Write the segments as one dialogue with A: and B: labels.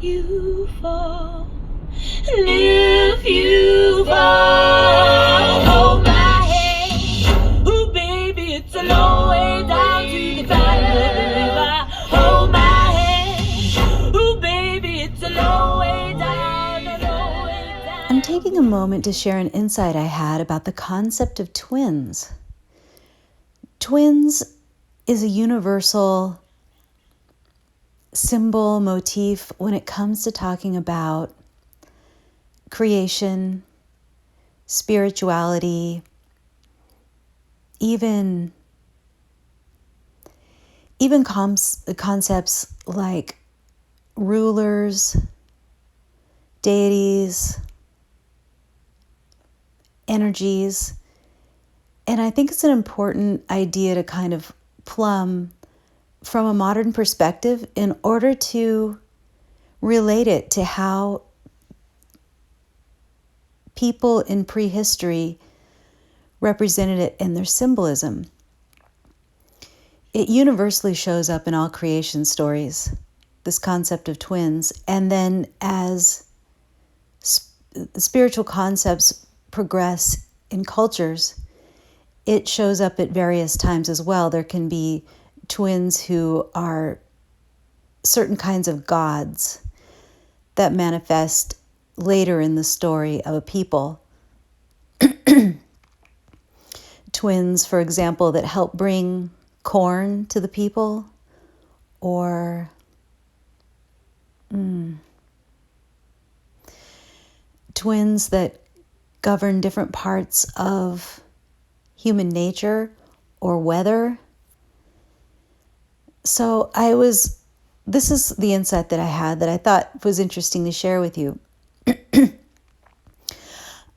A: you fall, and if you fall, hold my hand. Ooh, baby, it's a long way down to the valley of the river. Hold my hand. Ooh, baby, it's a long way down, a long way down.
B: I'm taking a moment to share an insight I had about the concept of twins. Twins is a universal symbol, motif when it comes to talking about creation, spirituality, even concepts like rulers, deities, energies. And I think it's an important idea to kind of plumb from a modern perspective in order to relate it to how people in prehistory represented it in their symbolism. It universally shows up in all creation stories, this concept of twins. And then as spiritual concepts progress in cultures, it shows up at various times as well. There can be twins who are certain kinds of gods that manifest later in the story of a people. Twins, for example, that help bring corn to the people, or twins that govern different parts of human nature or weather. So this is the insight that I had that I thought was interesting to share with you.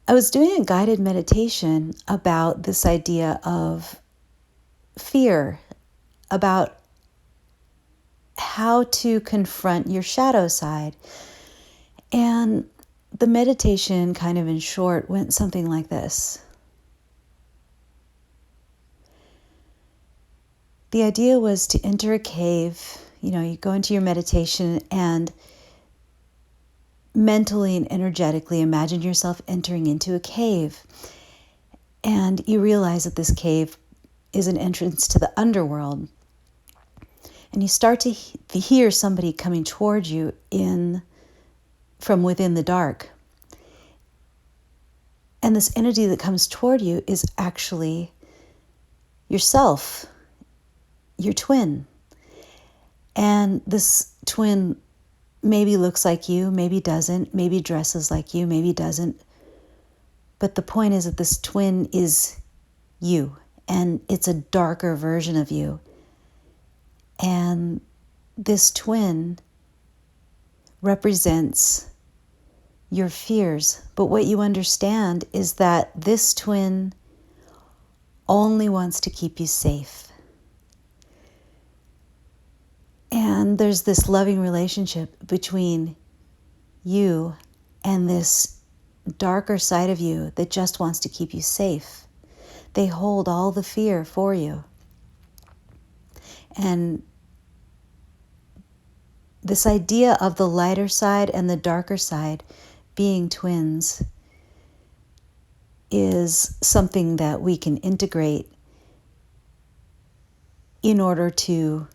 B: I was doing a guided meditation about this idea of fear, about how to confront your shadow side. And the meditation, kind of in short, went something like this. The idea was to enter a cave. You go into your meditation and mentally and energetically imagine yourself entering into a cave. And you realize that this cave is an entrance to the underworld. And you start to hear somebody coming towards you from within the dark. And this energy that comes toward you is actually yourself, your twin. And this twin maybe looks like you, maybe doesn't, maybe dresses like you, maybe doesn't. But the point is that this twin is you, and it's a darker version of you. And this twin represents your fears. But what you understand is that this twin only wants to keep you safe. And there's this loving relationship between you and this darker side of you that just wants to keep you safe. They hold all the fear for you. And this idea of the lighter side and the darker side being twins is something that we can integrate in order to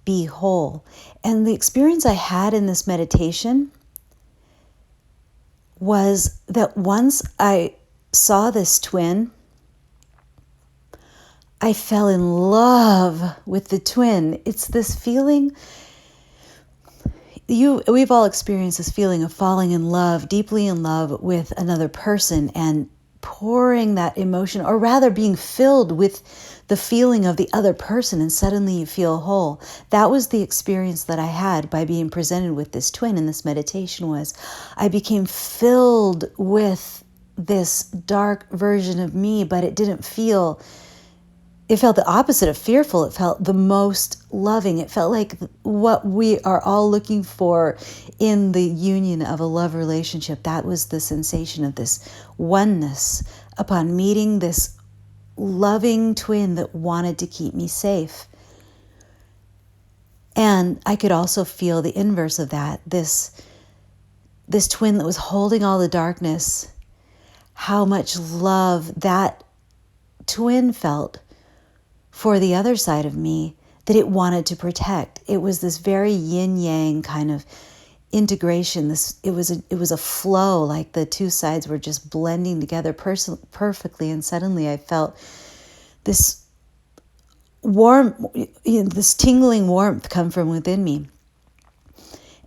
B: be whole. And the experience I had in this meditation was that once I saw this twin, I fell in love with the twin. It's this feeling, we've all experienced this feeling of falling in love, deeply in love with another person and pouring that emotion, or rather being filled with the feeling of the other person, and suddenly you feel whole. That was the experience that I had by being presented with this twin in this meditation. Was I became filled with this dark version of me, but it felt the opposite of fearful. It felt the most loving. It felt like what we are all looking for in the union of a love relationship. That was the sensation of this oneness upon meeting this loving twin that wanted to keep me safe. And I could also feel the inverse of that, this twin that was holding all the darkness, how much love that twin felt for the other side of me that it wanted to protect. It was this very yin-yang kind of integration. It was a flow, like the two sides were just blending together perfectly, and suddenly I felt this this tingling warmth come from within me.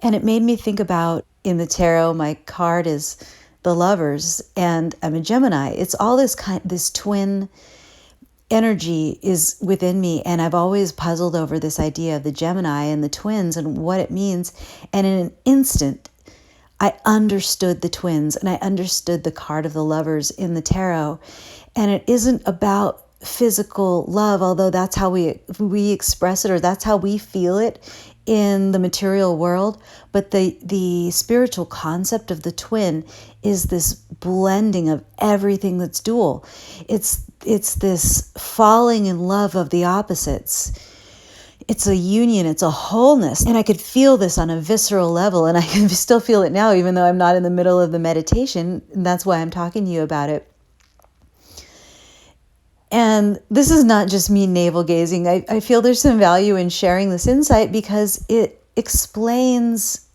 B: And it made me think about, in the tarot, my card is the Lovers, and I'm a Gemini. It's all this twin energy is within me, and I've always puzzled over this idea of the Gemini and the twins and what it means. And in an instant, I understood the twins, and I understood the card of the Lovers in the tarot. And it isn't about physical love, although that's how we express it, or that's how we feel it in the material world. But the spiritual concept of the twin is this blending of everything that's dual. It's this falling in love of the opposites. It's a union, it's a wholeness. And I could feel this on a visceral level, and I can still feel it now, even though I'm not in the middle of the meditation. And that's why I'm talking to you about it. And this is not just me navel gazing. I feel there's some value in sharing this insight because it explains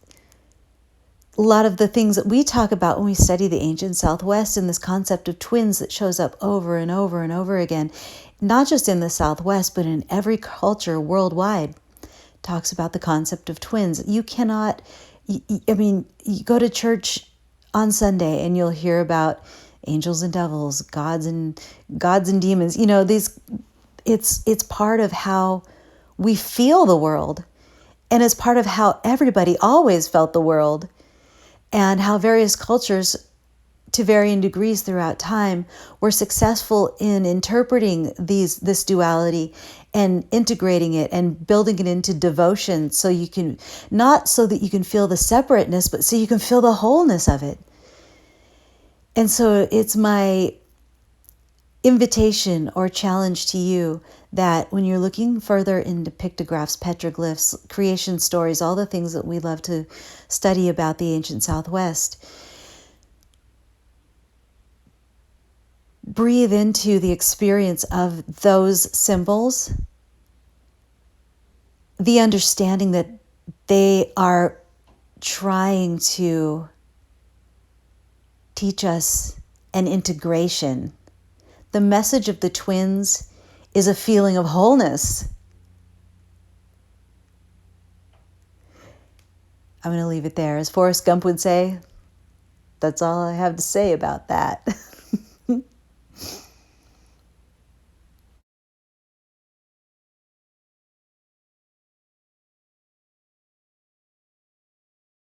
B: a lot of the things that we talk about when we study the ancient Southwest, and this concept of twins that shows up over and over and over again, not just in the Southwest, but in every culture worldwide. Talks about the concept of twins. You cannot, you go to church on Sunday and you'll hear about angels and devils, gods and demons. It's part of how we feel the world, and it's part of how everybody always felt the world, and how various cultures, to varying degrees throughout time, were successful in interpreting this duality and integrating it and building it into devotion, so you can, not so that you can feel the separateness, but so you can feel the wholeness of it. And so it's my invitation or challenge to you that when you're looking further into pictographs, petroglyphs, creation stories, all the things that we love to study about the ancient Southwest, breathe into the experience of those symbols, the understanding that they are trying to teach us an integration. The message of the twins is a feeling of wholeness. I'm going to leave it there. As Forrest Gump would say, that's all I have to say about that.